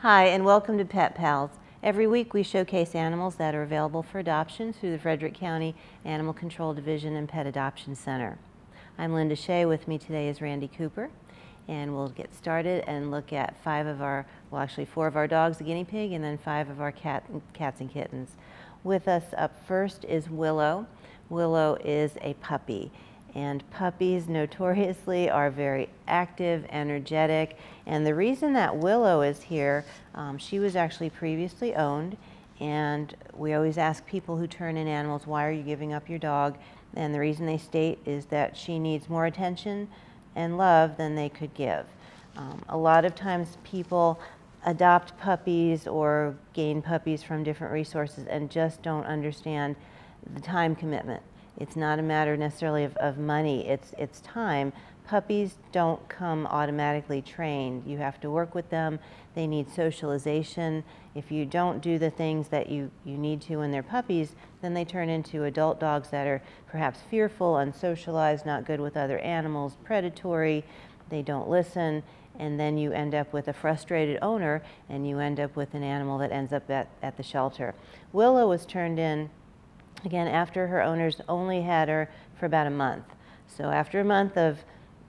Hi, and welcome to Pet Pals. Every week we showcase animals that are available for adoption through the Frederick County Animal Control Division and Pet Adoption Center. I'm Linda Shea. With me today is Randy Cooper, and we'll get started and look at four of our dogs, a guinea pig, and then 5 of our cats and kittens. With us up first is Willow. Willow is a puppy, and puppies notoriously are very active, energetic, and the reason that Willow is here, she was actually previously owned, and we always ask people who turn in animals, why are you giving up your dog? And the reason they state is that she needs more attention and love than they could give. A lot of times people adopt puppies or gain puppies from different resources and just don't understand the time commitment. It's not a matter necessarily of money, it's time. Puppies don't come automatically trained. You have to work with them. They need socialization. If you don't do the things that you need to when they're puppies, then they turn into adult dogs that are perhaps fearful, unsocialized, not good with other animals, predatory, they don't listen, and then you end up with a frustrated owner and you end up with an animal that ends up at the shelter. Willow was turned in again after her owners only had her for about a month. So after a month of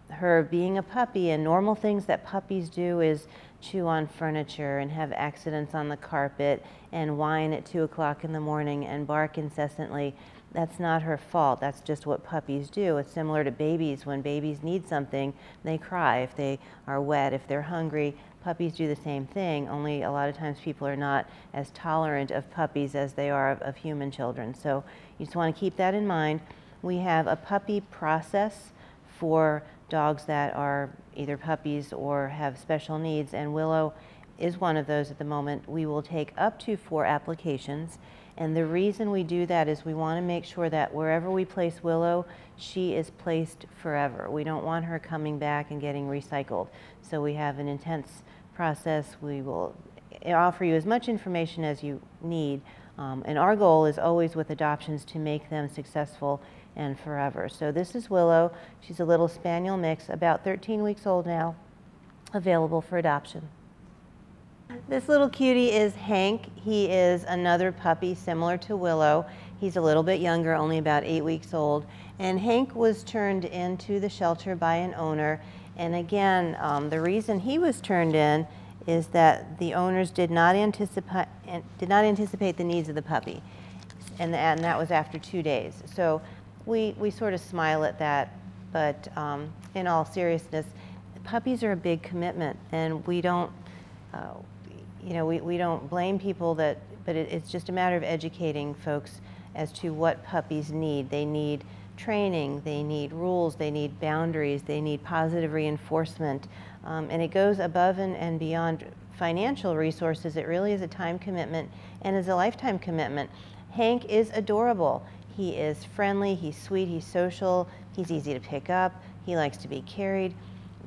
her being a puppy, and normal things that puppies do is chew on furniture and have accidents on the carpet and whine at 2 o'clock in the morning and bark incessantly. That's not her fault. That's just what puppies do. It's similar to babies. When babies need something, they cry. If they are wet, if they're hungry, puppies do the same thing, only a lot of times people are not as tolerant of puppies as they are of human children. So you just want to keep that in mind. We have a puppy process for dogs that are either puppies or have special needs, and Willow is one of those at the moment. We will take up to 4 applications, and the reason we do that is we want to make sure that wherever we place Willow, she is placed forever. We don't want her coming back and getting recycled. So we have an intense process. We will offer you as much information as you need, and our goal is always with adoptions to make them successful and forever. So this is Willow. She's a little spaniel mix, about 13 weeks old now, available for adoption. This little cutie is Hank. He is another puppy similar to Willow. He's a little bit younger, only about 8 weeks old. And Hank was turned into the shelter by an owner. And again, the reason he was turned in is that the owners did not anticipate the needs of the puppy. And that was after 2 days. So we sort of smile at that, but in all seriousness, puppies are a big commitment, and we don't, we don't blame people but it's just a matter of educating folks as to what puppies need. They need training, they need rules, they need boundaries, they need positive reinforcement, and it goes above and beyond financial resources. It really is a time commitment and is a lifetime commitment. Hank is adorable. He is friendly, he's sweet, he's social, he's easy to pick up, he likes to be carried,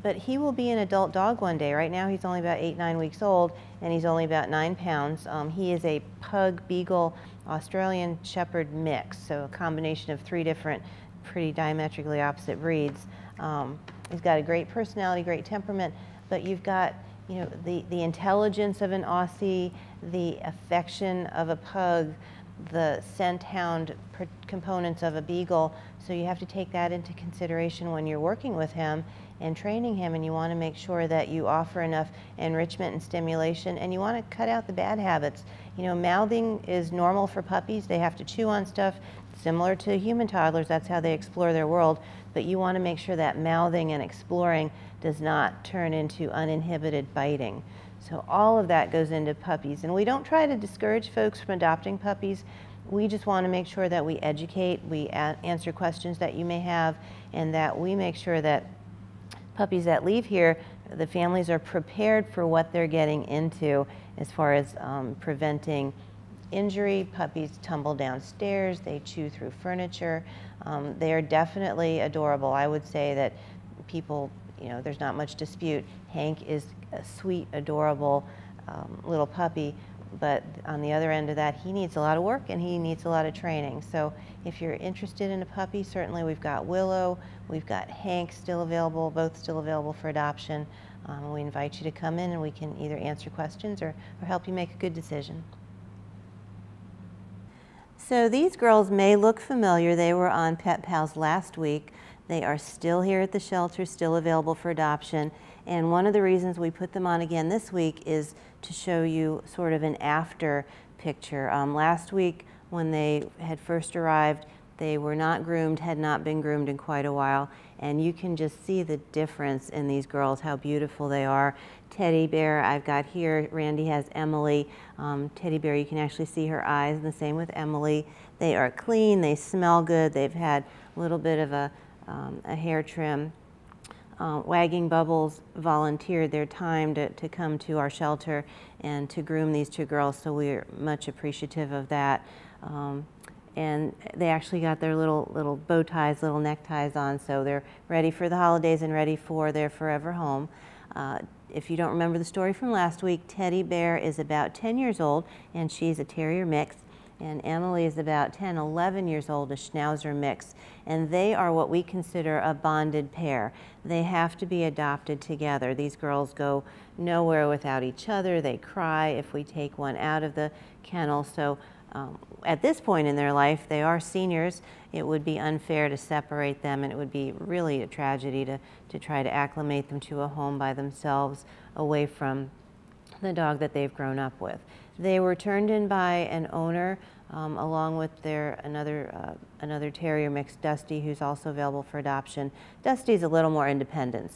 but he will be an adult dog one day. Right now he's only about 8-9 weeks old, and he's only about 9 pounds. He is a pug, beagle, Australian shepherd mix, so a combination of 3 different pretty diametrically opposite breeds. He's got a great personality, great temperament, but you've got the intelligence of an Aussie, the affection of a pug, the scent hound components of a beagle, so you have to take that into consideration when you're working with him and training him, and you want to make sure that you offer enough enrichment and stimulation, and you want to cut out the bad habits. Mouthing is normal for puppies. They have to chew on stuff similar to human toddlers. That's how they explore their world, but you want to make sure that mouthing and exploring does not turn into uninhibited biting. So all of that goes into puppies, and we don't try to discourage folks from adopting puppies. We just want to make sure that we educate, we answer questions that you may have, and that we make sure that puppies that leave here, the families are prepared for what they're getting into as far as preventing injury. Puppies tumble downstairs, they chew through furniture. They are definitely adorable. I would say that people, there's not much dispute. Hank is a sweet, adorable little puppy. but on the other end of that, he needs a lot of work and he needs a lot of training. So if you're interested in a puppy, certainly we've got Willow, we've got Hank still available, both still available for adoption. We invite you to come in and we can either answer questions or help you make a good decision. So these girls may look familiar. They were on Pet Pals last week. They are still here at the shelter, still available for adoption. And one of the reasons we put them on again this week is to show you sort of an after picture. Last week when they had first arrived, they were not groomed, had not been groomed in quite a while, and you can just see the difference in these girls, how beautiful they are. Teddy Bear, I've got here, Randy has Emily. Teddy Bear, you can actually see her eyes, and the same with Emily. They are clean, they smell good, they've had a little bit of a hair trim. Wagging Bubbles volunteered their time to come to our shelter and to groom these two girls, so we're much appreciative of that. And they actually got their little bow ties, little neckties on, so they're ready for the holidays and ready for their forever home. If you don't remember the story from last week, Teddy Bear is about 10 years old, and she's a terrier mix. And Emily is about 10, 11 years old, a Schnauzer mix. And they are what we consider a bonded pair. They have to be adopted together. These girls go nowhere without each other. They cry if we take one out of the kennel. So at this point in their life, they are seniors. It would be unfair to separate them, and it would be really a tragedy to try to acclimate them to a home by themselves away from the dog that they've grown up with. They were turned in by an owner along with another terrier mix, Dusty, who's also available for adoption. Dusty's a little more independent,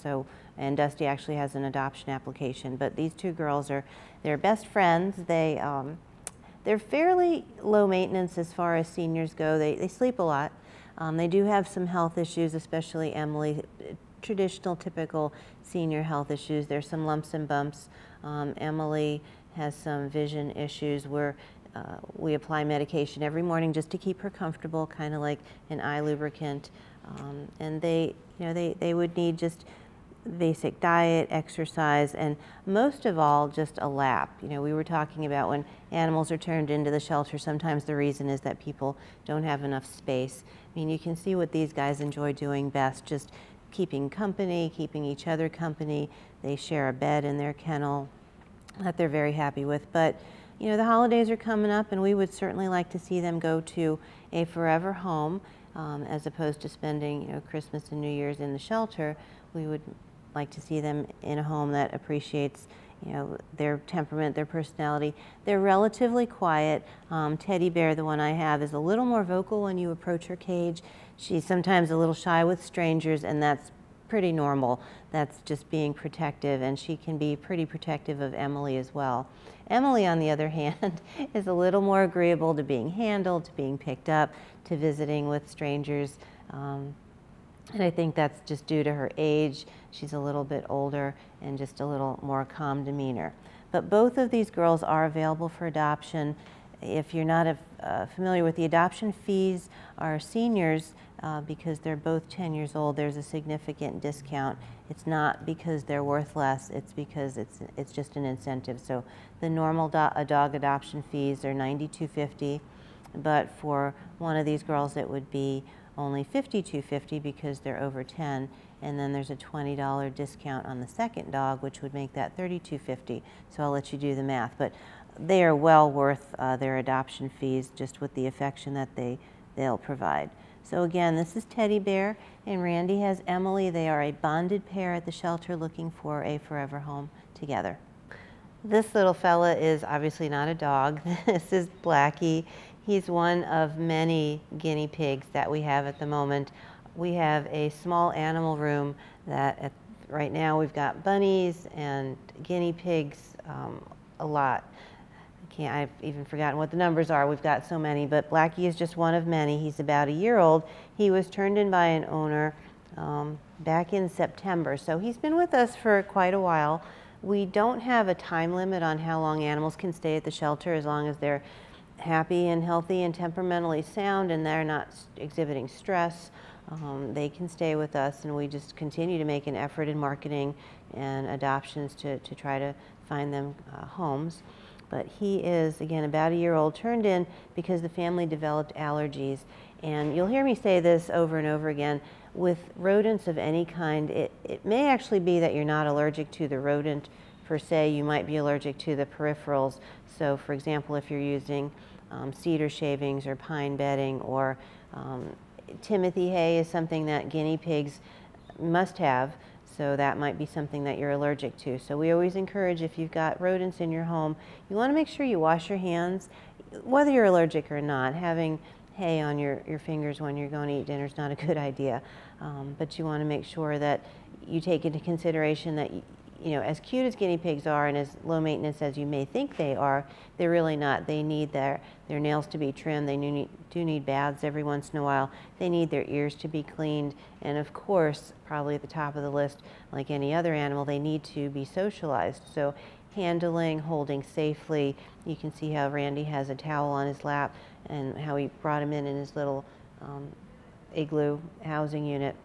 and Dusty actually has an adoption application. But these two girls they're best friends. They're fairly low maintenance as far as seniors go. They sleep a lot. They do have some health issues, especially Emily. Traditional, typical senior health issues. There's some lumps and bumps. Emily has some vision issues where we apply medication every morning just to keep her comfortable, kind of like an eye lubricant. And they would need just basic diet, exercise, and most of all, just a lap. We were talking about when animals are turned into the shelter, sometimes the reason is that people don't have enough space. I mean, you can see what these guys enjoy doing best, just keeping company, keeping each other company. They share a bed in their kennel that they're very happy with. But the holidays are coming up, and we would certainly like to see them go to a forever home as opposed to spending Christmas and New Year's in the shelter. We would like to see them in a home that appreciates their temperament, their personality. They're relatively quiet. Teddy Bear, the one I have, is a little more vocal when you approach her cage. She's sometimes a little shy with strangers, and that's pretty normal. That's just being protective, and she can be pretty protective of Emily as well. Emily, on the other hand, is a little more agreeable to being handled, to being picked up, to visiting with strangers. And I think that's just due to her age. She's a little bit older and just a little more calm demeanor. But both of these girls are available for adoption. If you're not familiar with the adoption fees, our seniors, because they're both 10 years old, there's a significant discount. It's not because they're worth less, it's because it's just an incentive. So the normal dog adoption fees are $92.50, but for one of these girls it would be only $52.50 because they're over 10, and then there's a $20 discount on the second dog, which would make that $32.50. So I'll let you do the math, but they are well worth their adoption fees just with the affection that they'll provide. So again, this is Teddy Bear, and Randy has Emily. They are a bonded pair at the shelter looking for a forever home together. This little fella is obviously not a dog. This is Blackie. He's one of many guinea pigs that we have at the moment. We have a small animal room that right now we've got bunnies and guinea pigs, a lot. I've even forgotten what the numbers are. We've got so many, but Blackie is just one of many. He's about a year old. He was turned in by an owner back in September, so he's been with us for quite a while. We don't have a time limit on how long animals can stay at the shelter, as long as they're happy and healthy and temperamentally sound and they're not exhibiting stress. They can stay with us, and we just continue to make an effort in marketing and adoptions to try to find them homes. but he is, again, about a year old, turned in because the family developed allergies. And you'll hear me say this over and over again, with rodents of any kind, it may actually be that you're not allergic to the rodent per se, you might be allergic to the peripherals. So for example, if you're using cedar shavings or pine bedding, or Timothy hay is something that guinea pigs must have, so that might be something that you're allergic to. So we always encourage, if you've got rodents in your home, you want to make sure you wash your hands, whether you're allergic or not. Having hay on your fingers when you're going to eat dinner is not a good idea, but you want to make sure that you take into consideration that you know, as cute as guinea pigs are and as low maintenance as you may think they are, they're really not. They need their nails to be trimmed. They do need baths every once in a while. They need their ears to be cleaned. And of course, probably at the top of the list, like any other animal, they need to be socialized. So handling, holding safely. You can see how Randy has a towel on his lap and how he brought him in his little igloo housing unit.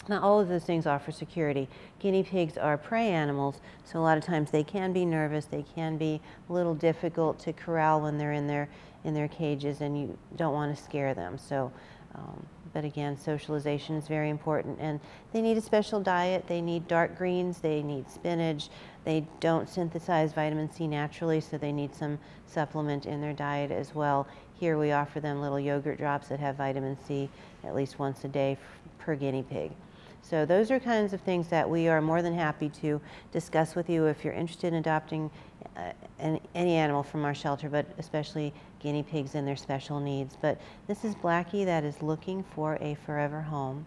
Now, all of those things offer security. Guinea pigs are prey animals, so a lot of times they can be nervous, they can be a little difficult to corral when they're in their cages, and you don't want to scare them. So, but again, socialization is very important, and they need a special diet. They need dark greens, they need spinach. They don't synthesize vitamin C naturally, so they need some supplement in their diet as well. Here we offer them little yogurt drops that have vitamin C at least once a day per guinea pig. So those are kinds of things that we are more than happy to discuss with you if you're interested in adopting any animal from our shelter, but especially guinea pigs and their special needs. But this is Blackie that is looking for a forever home.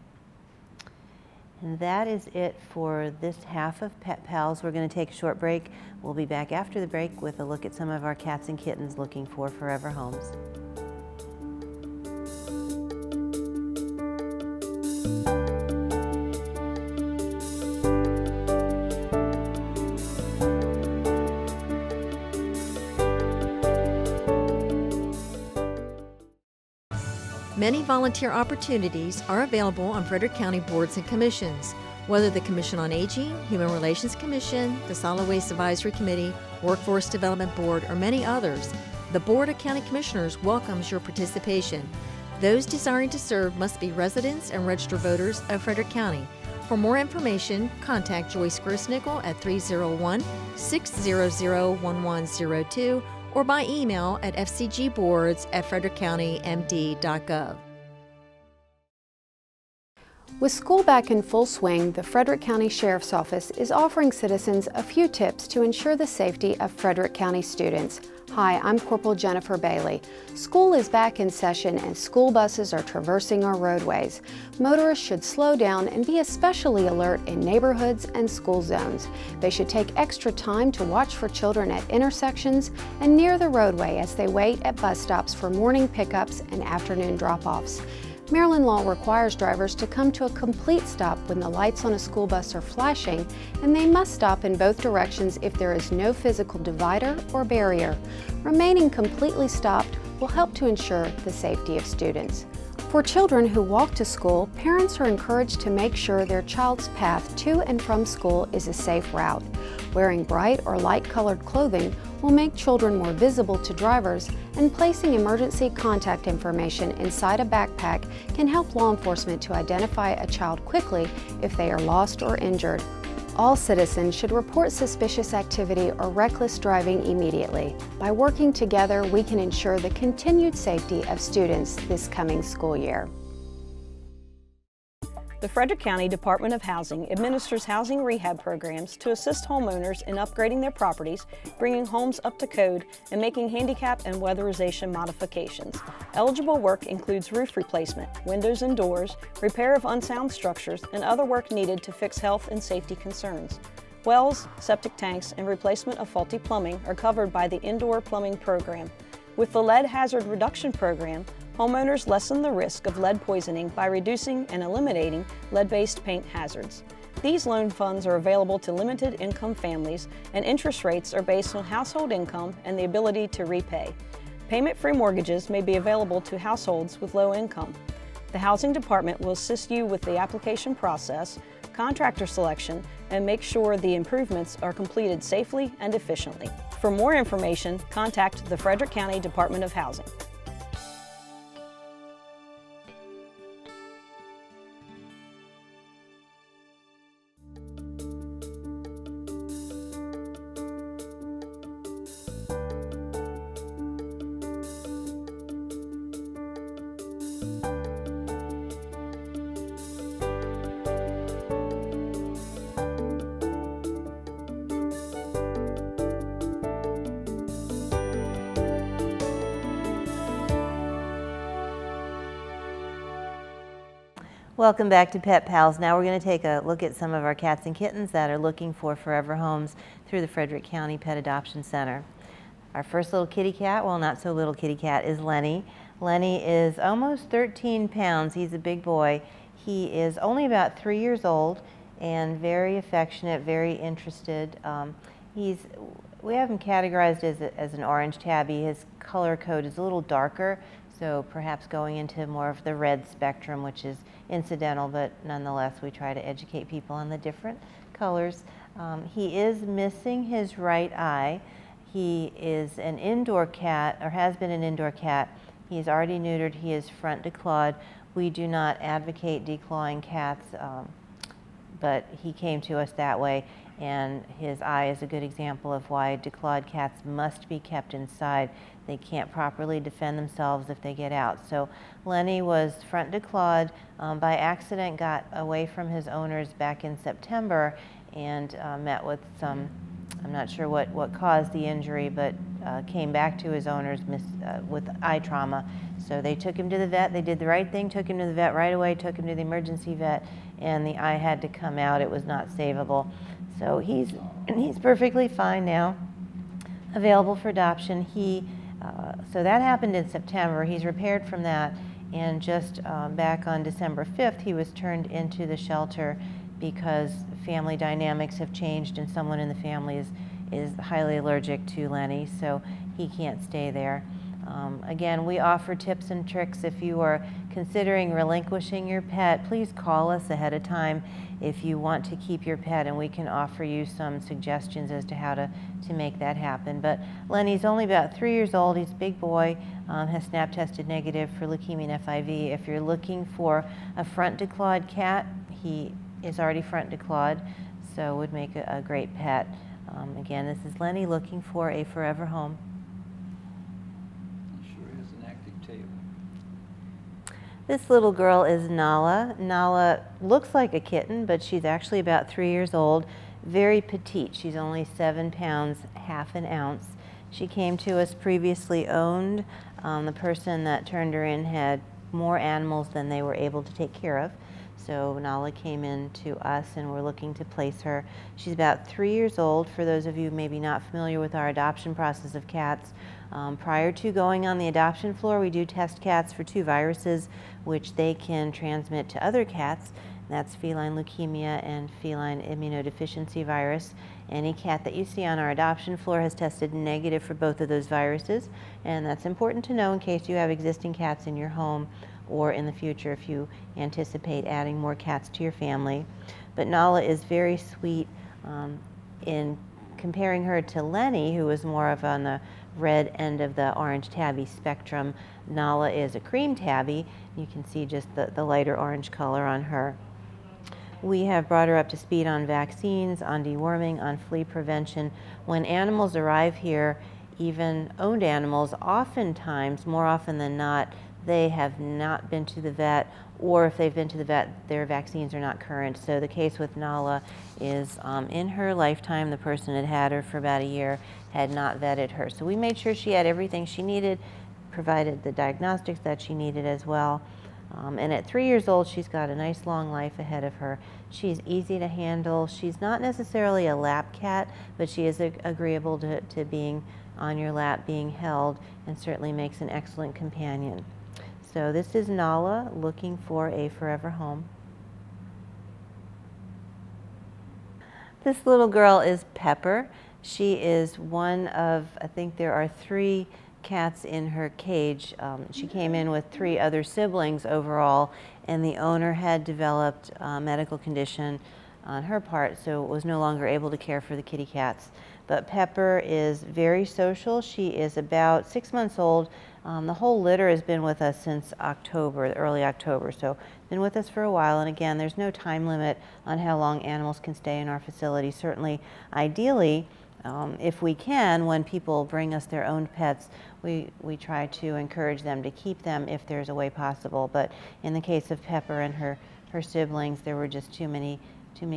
And that is it for this half of Pet Pals. We're going to take a short break. We'll be back after the break with a look at some of our cats and kittens looking for forever homes. Many volunteer opportunities are available on Frederick County boards and commissions, whether the Commission on Aging, Human Relations Commission, the Solid Waste Advisory Committee, Workforce Development Board, or many others. The Board of County Commissioners welcomes your participation. Those desiring to serve must be residents and registered voters of Frederick County. For more information, contact Joyce Grosnickel at 301-600-1102 or by email at fcgboards@frederickcountymd.gov. With school back in full swing, the Frederick County Sheriff's Office is offering citizens a few tips to ensure the safety of Frederick County students. Hi, I'm Corporal Jennifer Bailey. School is back in session and school buses are traversing our roadways. Motorists should slow down and be especially alert in neighborhoods and school zones. They should take extra time to watch for children at intersections and near the roadway as they wait at bus stops for morning pickups and afternoon drop-offs. Maryland law requires drivers to come to a complete stop when the lights on a school bus are flashing, and they must stop in both directions if there is no physical divider or barrier. Remaining completely stopped will help to ensure the safety of students. For children who walk to school, parents are encouraged to make sure their child's path to and from school is a safe route. Wearing bright or light-colored clothing will make children more visible to drivers, and placing emergency contact information inside a backpack can help law enforcement to identify a child quickly if they are lost or injured. All citizens should report suspicious activity or reckless driving immediately. By working together, we can ensure the continued safety of students this coming school year. The Frederick County Department of Housing administers housing rehab programs to assist homeowners in upgrading their properties, bringing homes up to code, and making handicap and weatherization modifications. Eligible work includes roof replacement, windows and doors, repair of unsound structures, and other work needed to fix health and safety concerns. Wells, septic tanks, and replacement of faulty plumbing are covered by the Indoor Plumbing Program. With the Lead Hazard Reduction Program, homeowners lessen the risk of lead poisoning by reducing and eliminating lead-based paint hazards. These loan funds are available to limited income families, and interest rates are based on household income and the ability to repay. Payment-free mortgages may be available to households with low income. The Housing Department will assist you with the application process, contractor selection, and make sure the improvements are completed safely and efficiently. For more information, contact the Frederick County Department of Housing. Welcome back to Pet Pals. Now we're going to take a look at some of our cats and kittens that are looking for forever homes through the Frederick County Pet Adoption Center. Our first little kitty cat, well, not so little kitty cat, is Lenny. Lenny is almost 13 pounds. He's a big boy. He is only about 3 years old and very affectionate, very interested. We have him categorized as an orange tabby. His color code is a little darker, so perhaps going into more of the red spectrum, which is incidental, but nonetheless we try to educate people on the different colors. He is missing his right eye. He is an indoor cat, or has been an indoor cat. He's already neutered. He is front declawed. We do not advocate declawing cats, but he came to us that way, and his eye is a good example of why declawed cats must be kept inside. They can't properly defend themselves if they get out. So Lenny was front declawed, by accident got away from his owners back in September and met with some, I'm not sure what caused the injury, but came back to his owners with eye trauma. So they took him to the vet. They did the right thing, took him to the vet right away, took him to the emergency vet, and the eye had to come out. It was not savable. So he's perfectly fine now, available for adoption. So that happened in September. He's repaired from that, and just back on December 5th, he was turned into the shelter because family dynamics have changed and someone in the family is highly allergic to Lenny, so he can't stay there. Again, we offer tips and tricks. If you are considering relinquishing your pet, please call us ahead of time if you want to keep your pet, and we can offer you some suggestions as to how to make that happen. But Lenny's only about 3 years old. He's a big boy, has snap tested negative for leukemia and FIV. If you're looking for a front declawed cat, he is already front declawed, so would make a great pet. Again, this is Lenny looking for a forever home. This little girl is Nala. Nala looks like a kitten, but she's actually about 3 years old, very petite. She's only 7 pounds, ½ an ounce. She came to us previously owned. The person that turned her in had more animals than they were able to take care of. So Nala came in to us and we're looking to place her. She's about 3 years old. For those of you maybe not familiar with our adoption process of cats, prior to going on the adoption floor, we do test cats for 2 viruses which they can transmit to other cats. That's feline leukemia and feline immunodeficiency virus. Any cat that you see on our adoption floor has tested negative for both of those viruses, and that's important to know in case you have existing cats in your home or in the future if you anticipate adding more cats to your family. But Nala is very sweet. In comparing her to Lenny, who was more of on the red end of the orange tabby spectrum, Nala is a cream tabby. You can see just the lighter orange color on her. We have brought her up to speed on vaccines, on deworming, on flea prevention. When animals arrive here, even owned animals, oftentimes, more often than not, they have not been to the vet, or if they've been to the vet, their vaccines are not current. So the case with Nala is in her lifetime, the person had had her for about a year, had not vetted her. So we made sure she had everything she needed, provided the diagnostics that she needed as well. And at 3 years old, she's got a nice long life ahead of her. She's easy to handle. She's not necessarily a lap cat, but she is agreeable to being on your lap, being held, and certainly makes an excellent companion. So this is Nala looking for a forever home. This little girl is Pepper. She is one of, I think there are 3 cats in her cage. She came in with 3 other siblings overall, and the owner had developed a medical condition on her part, so was no longer able to care for the kitty cats. But Pepper is very social. She is about 6 months old. The whole litter has been with us since October, early October, so been with us for a while. And again, there's no time limit on how long animals can stay in our facility. Certainly, ideally, if we can, when people bring us their own pets, we try to encourage them to keep them if there's a way possible. But in the case of Pepper and her siblings, there were just too many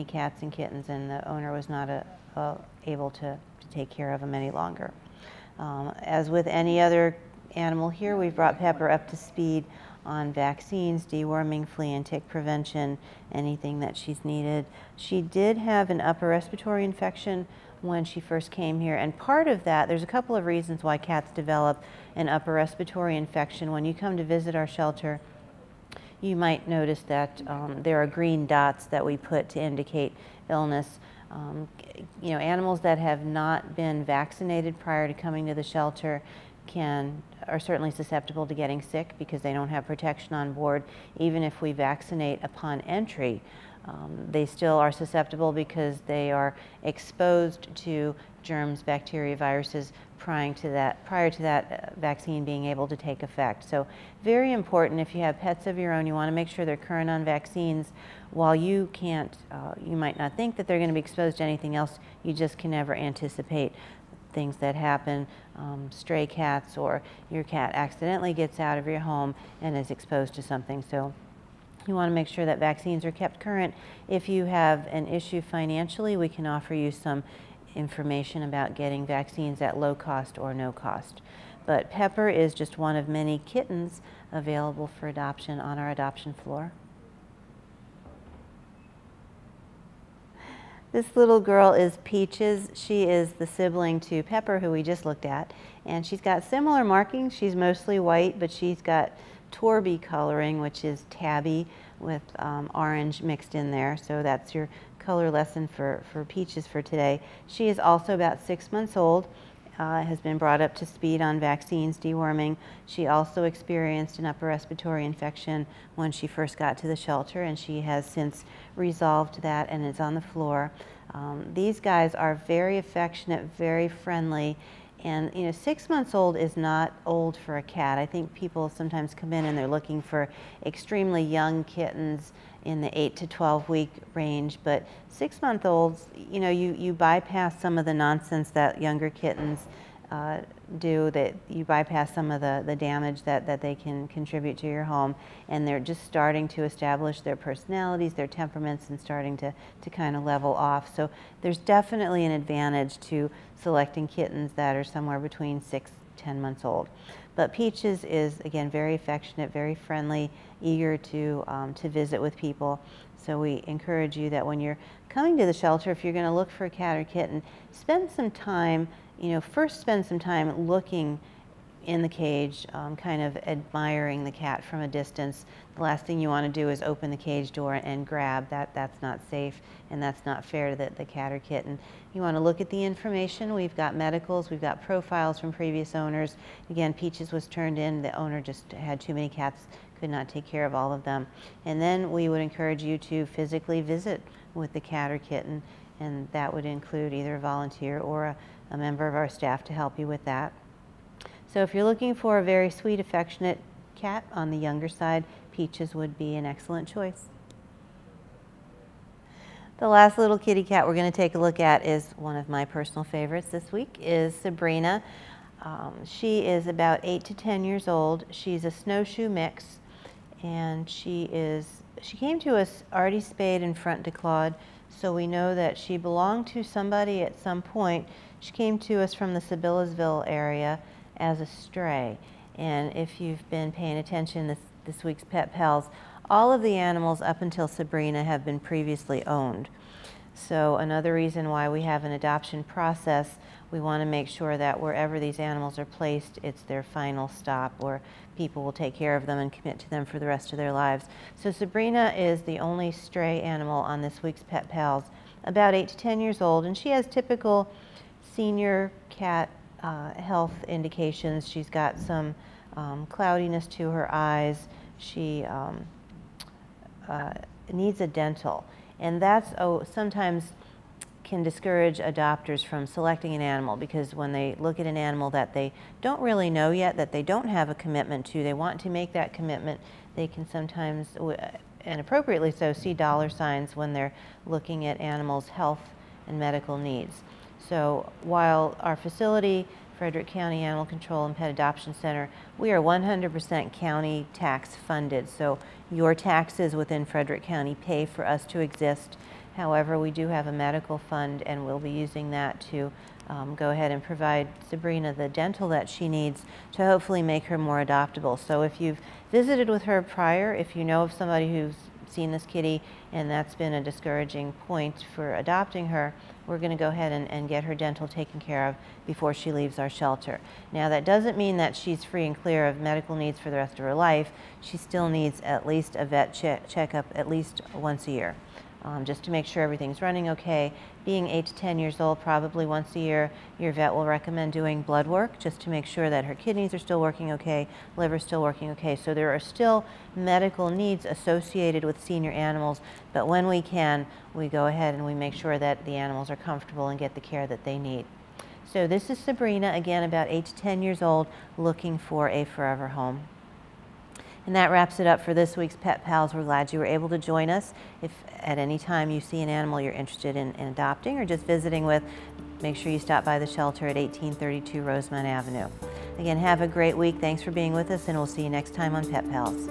cats and kittens, and the owner was not able to take care of them any longer. As with any other animal here, we've brought Pepper up to speed on vaccines, deworming, flea and tick prevention, anything that she's needed. She did have an upper respiratory infection when she first came here, and part of that, there's a couple of reasons why cats develop an upper respiratory infection. When you come to visit our shelter, you might notice that there are green dots that we put to indicate illness. You know, animals that have not been vaccinated prior to coming to the shelter are certainly susceptible to getting sick because they don't have protection on board. Even if we vaccinate upon entry, they still are susceptible because they are exposed to germs, bacteria, viruses prior to that vaccine being able to take effect. So very important, if you have pets of your own, you want to make sure they're current on vaccines. While you can't, you might not think that they're going to be exposed to anything else, you just can never anticipate things that happen, stray cats, or your cat accidentally gets out of your home and is exposed to something. So you want to make sure that vaccines are kept current. If you have an issue financially, we can offer you some information about getting vaccines at low cost or no cost. But Pepper is just one of many kittens available for adoption on our adoption floor. This little girl is Peaches. She is the sibling to Pepper, who we just looked at, and she's got similar markings. She's mostly white, but she's got Torby coloring, which is tabby with orange mixed in there. So that's your color lesson for Peaches for today. She is also about 6 months old, has been brought up to speed on vaccines, deworming. She also experienced an upper respiratory infection when she first got to the shelter, and she has since resolved that and is on the floor. These guys are very affectionate, very friendly. And you know, 6 months old is not old for a cat. I think people sometimes come in and they're looking for extremely young kittens in the 8 to 12 week range, but 6 month olds, you know, you bypass some of the nonsense that younger kittens do, that you bypass some of the damage that they can contribute to your home, and they're just starting to establish their personalities, their temperaments, and starting to kind of level off. So there's definitely an advantage to selecting kittens that are somewhere between 6 to 10 months old. But Peaches is, again, very affectionate, very friendly, eager to visit with people. So we encourage you that when you're coming to the shelter, if you're going to look for a cat or kitten, spend some time, you know, first spend some time looking in the cage, kind of admiring the cat from a distance. The last thing you want to do is open the cage door and grab. That's not safe, and that's not fair to the cat or kitten. You want to look at the information. We've got medicals, we've got profiles from previous owners. Again, Peaches was turned in. The owner just had too many cats, could not take care of all of them. And then we would encourage you to physically visit with the cat or kitten, and that would include either a volunteer or a member of our staff to help you with that. So if you're looking for a very sweet, affectionate cat on the younger side, Peaches would be an excellent choice. The last little kitty cat we're going to take a look at is one of my personal favorites this week, is Sabrina. She is about 8 to 10 years old. She's a snowshoe mix, and she came to us already spayed and front declawed, so we know that she belonged to somebody at some point. She came to us from the Sibyllsville area as a stray, and if you've been paying attention this week's Pet Pals, all of the animals up until Sabrina have been previously owned. So another reason why we have an adoption process, we want to make sure that wherever these animals are placed, it's their final stop, where people will take care of them and commit to them for the rest of their lives. So Sabrina is the only stray animal on this week's Pet Pals, about 8 to 10 years old, and she has typical senior cat health indications. She's got some cloudiness to her eyes. She needs a dental, and that's sometimes can discourage adopters from selecting an animal, because when they look at an animal that they don't really know yet, that they don't have a commitment to, they want to make that commitment, they can sometimes, and appropriately so, see dollar signs when they're looking at animals' health and medical needs. So while our facility, Frederick County Animal Control and Pet Adoption Center, we are 100% county tax funded. So your taxes within Frederick County pay for us to exist. However, we do have a medical fund, and we'll be using that to go ahead and provide Sabrina the dental that she needs to hopefully make her more adoptable. So if you've visited with her prior, if you know of somebody who's seen this kitty and that's been a discouraging point for adopting her, we're going to go ahead and get her dental taken care of before she leaves our shelter. Now, that doesn't mean that she's free and clear of medical needs for the rest of her life. She still needs at least a vet checkup at least once a year. Just to make sure everything's running okay. Being 8 to 10 years old, probably once a year, your vet will recommend doing blood work just to make sure that her kidneys are still working okay, liver's still working okay. So there are still medical needs associated with senior animals, but when we can, we go ahead and we make sure that the animals are comfortable and get the care that they need. So this is Sabrina, again about 8 to 10 years old, looking for a forever home. And that wraps it up for this week's Pet Pals. We're glad you were able to join us. If at any time you see an animal you're interested in adopting or just visiting with, make sure you stop by the shelter at 1832 Rosemont Avenue. Again, have a great week. Thanks for being with us, and we'll see you next time on Pet Pals.